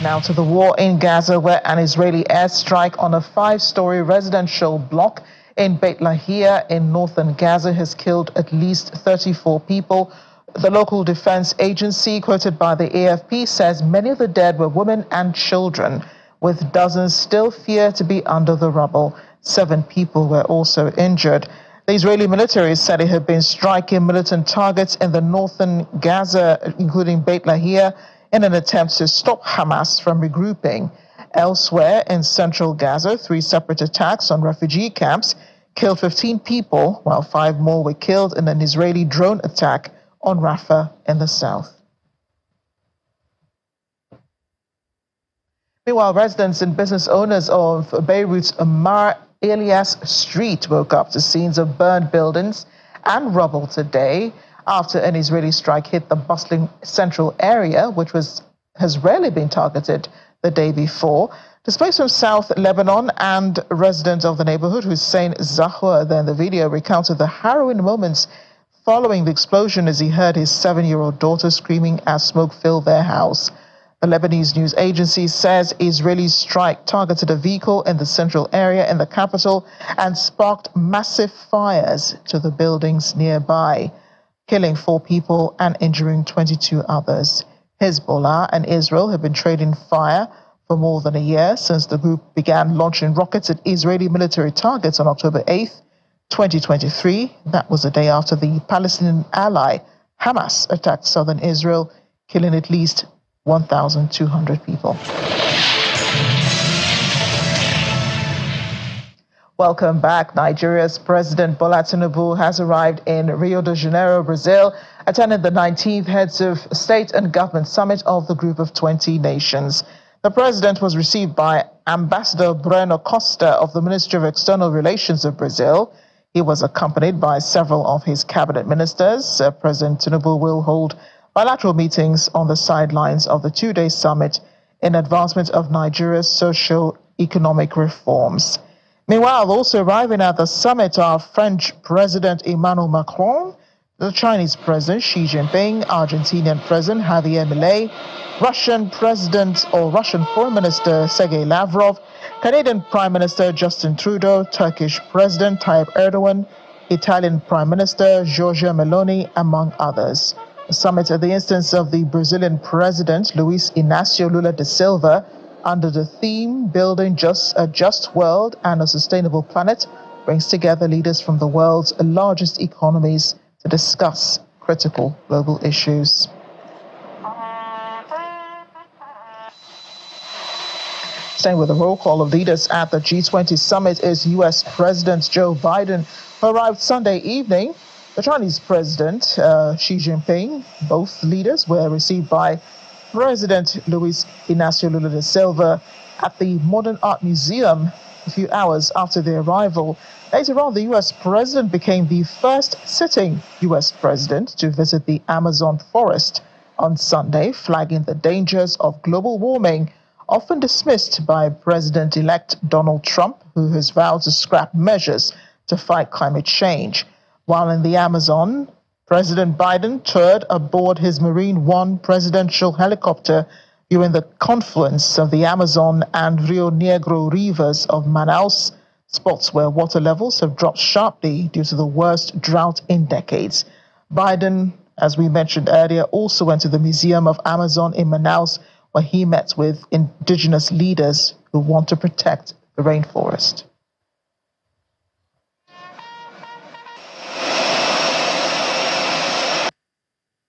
Now to the war in Gaza, where an Israeli airstrike on a 5-story residential block in Beit Lahia in northern Gaza has killed at least 34 people. The local defense agency, quoted by the AFP, says many of the dead were women and children, with dozens still feared to be under the rubble. 7 people were also injured. The Israeli military said it had been striking militant targets in the northern Gaza, including Beit Lahia, in an attempt to stop Hamas from regrouping. Elsewhere in central Gaza, 3 separate attacks on refugee camps killed 15 people, while 5 more were killed in an Israeli drone attack on Rafah in the south. Meanwhile, residents and business owners of Beirut's Ammar Elias Street woke up to scenes of burned buildings and rubble today after an Israeli strike hit the bustling central area, which has rarely been targeted the day before. Displaced from South Lebanon and resident of the neighborhood, Hussein Zahwa, then the video recounted the harrowing moments following the explosion as he heard his 7-year-old daughter screaming as smoke filled their house. The Lebanese news agency says Israeli strike targeted a vehicle in the central area in the capital and sparked massive fires to the buildings nearby, killing 4 people and injuring 22 others. Hezbollah and Israel have been trading fire for more than a year since the group began launching rockets at Israeli military targets on October 8th, 2023. That was the day after the Palestinian ally Hamas attacked southern Israel, killing at least 1,200 people. Welcome back. Nigeria's President Bola Tinubu has arrived in Rio de Janeiro, Brazil, attending the 19th Heads of State and Government Summit of the Group of 20 Nations. The president was received by Ambassador Breno Costa of the Ministry of External Relations of Brazil. He was accompanied by several of his cabinet ministers. President Tinubu will hold bilateral meetings on the sidelines of the 2-day summit in advancement of Nigeria's socio-economic reforms. Meanwhile, also arriving at the summit are French President Emmanuel Macron, the Chinese President Xi Jinping, Argentinian President Javier Milei, Russian Foreign Minister Sergei Lavrov, Canadian Prime Minister Justin Trudeau, Turkish President Tayyip Erdogan, Italian Prime Minister Giorgia Meloni, among others. The summit, at the instance of the Brazilian President Luiz Inácio Lula da Silva, under the theme Building a Just World and a Sustainable Planet, brings together leaders from the world's largest economies to discuss critical global issues. Staying with the roll call of leaders at the G20 Summit is U.S. President Joe Biden, who arrived Sunday evening. The Chinese President Xi Jinping, both leaders were received by President Luiz Inácio Lula da Silva at the Modern Art Museum a few hours after their arrival. Later on, the U.S. President became the first sitting U.S. President to visit the Amazon forest on Sunday, flagging the dangers of global warming, often dismissed by President-elect Donald Trump, who has vowed to scrap measures to fight climate change. While in the Amazon, President Biden toured aboard his Marine One presidential helicopter during the confluence of the Amazon and Rio Negro rivers of Manaus, spots where water levels have dropped sharply due to the worst drought in decades. Biden, as we mentioned earlier, also went to the Museum of Amazon in Manaus, where he met with indigenous leaders who want to protect the rainforest.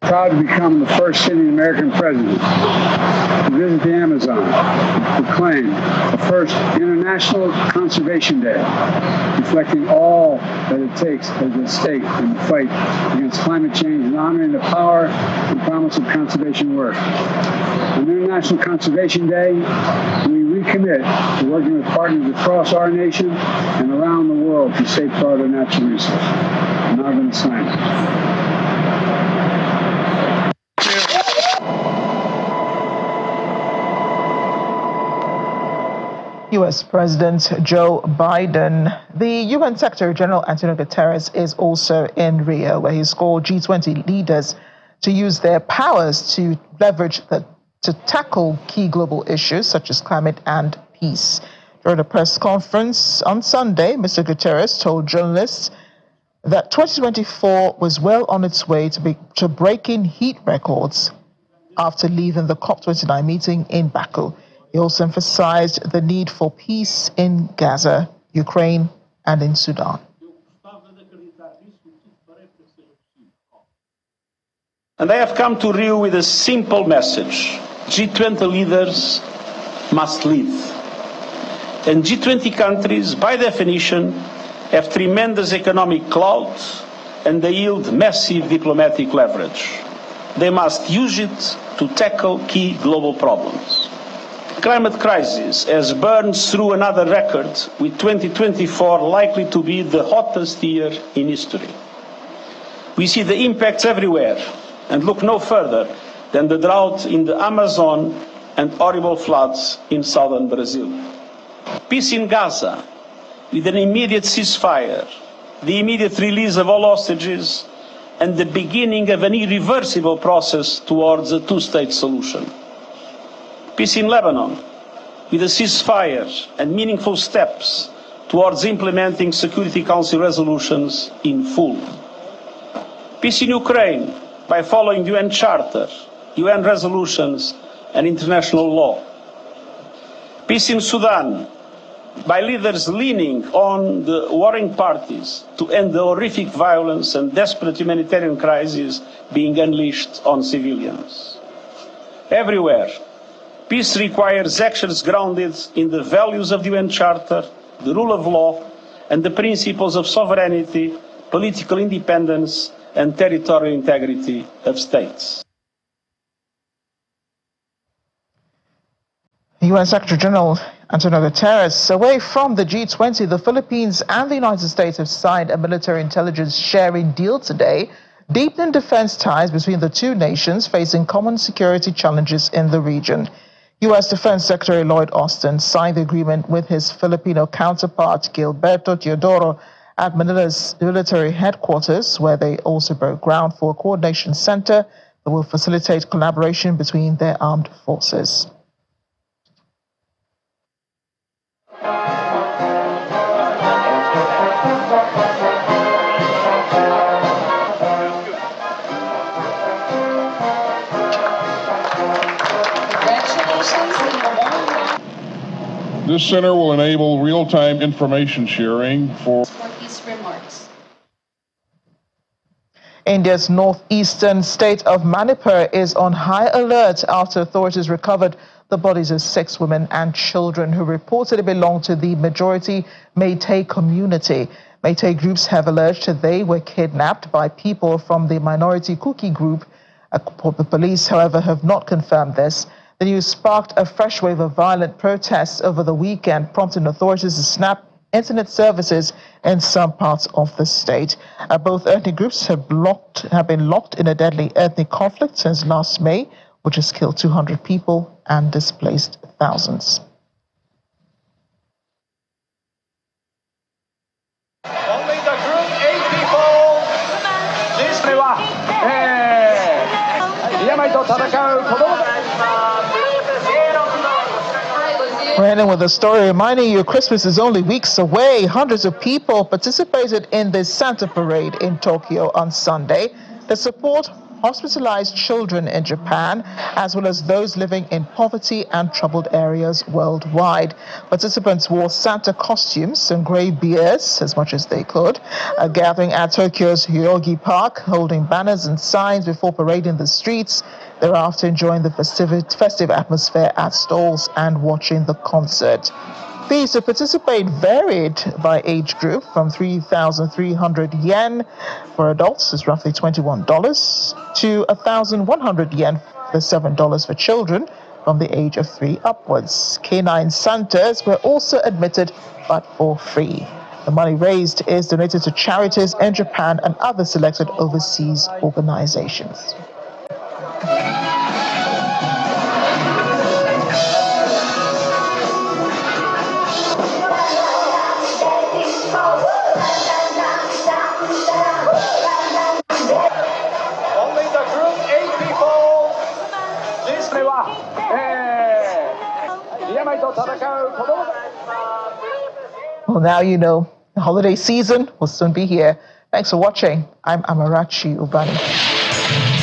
Proud to become the first sitting American president to visit the Amazon and proclaim the first International Conservation Day, reflecting all that it takes as a state in the fight against climate change and honoring the power and promise of conservation work. On International Conservation Day, we recommit to working with partners across our nation and around the world to safeguard our natural resources. I'm now going to sign it. U.S. President Joe Biden. The UN Secretary General Antonio Guterres is also in Rio, where he's called G20 leaders to use their powers to leverage the to tackle key global issues such as climate and peace. During a press conference on Sunday, Mr. Guterres told journalists that 2024 was well on its way to breaking heat records after leaving the COP29 meeting in Baku. He also emphasized the need for peace in Gaza, Ukraine, and in Sudan. And I have come to Rio with a simple message. G20 leaders must lead. And G20 countries, by definition, have tremendous economic clout and they yield massive diplomatic leverage. They must use it to tackle key global problems. The climate crisis has burned through another record, with 2024 likely to be the hottest year in history. We see the impacts everywhere, and look no further than the drought in the Amazon and horrible floods in southern Brazil. Peace in Gaza, with an immediate ceasefire, the immediate release of all hostages, and the beginning of an irreversible process towards a two-state solution. Peace in Lebanon, with a ceasefire and meaningful steps towards implementing Security Council resolutions in full. Peace in Ukraine, by following the UN Charter, UN resolutions, and international law. Peace in Sudan, by leaders leaning on the warring parties to end the horrific violence and desperate humanitarian crisis being unleashed on civilians. Everywhere, peace requires actions grounded in the values of the UN Charter, the rule of law, and the principles of sovereignty, political independence, and territorial integrity of states. UN Secretary General Antonio Guterres. Away from the G20, the Philippines and the United States have signed a military intelligence sharing deal today, deepening defense ties between the two nations facing common security challenges in the region. U.S. Defense Secretary Lloyd Austin signed the agreement with his Filipino counterpart Gilberto Teodoro at Manila's military headquarters, where they also broke ground for a coordination center that will facilitate collaboration between their armed forces. This center will enable real-time information sharing for remarks. India's northeastern state of Manipur is on high alert after authorities recovered the bodies of 6 women and children who reportedly belong to the majority Meitei community. Meitei groups have alleged they were kidnapped by people from the minority Kuki group. The police, however, have not confirmed this. The news sparked a fresh wave of violent protests over the weekend, prompting authorities to snap internet services in some parts of the state. Both ethnic groups have been locked in a deadly ethnic conflict since last May, which has killed 200 people and displaced thousands. Only the group 8 people. We're ending with a story reminding you Christmas is only weeks away. Hundreds of people participated in the Santa Parade in Tokyo on Sunday to support hospitalized children in Japan, as well as those living in poverty and troubled areas worldwide. Participants wore Santa costumes and gray beards as much as they could, gathering at Tokyo's Hyogi Park, holding banners and signs before parading the streets, thereafter enjoying the festive atmosphere at stalls and watching the concert. Fees to participate varied by age group, from 3,300 yen for adults, is roughly $21, to 1,100 yen, the $7 for children from the age of 3 upwards. Canine Santas were also admitted, but for free. The money raised is donated to charities in Japan and other selected overseas organizations. Only the group 8 people. Please Well, now you know. The holiday season will soon be here. Thanks for watching. I'm Amarachi Ubani.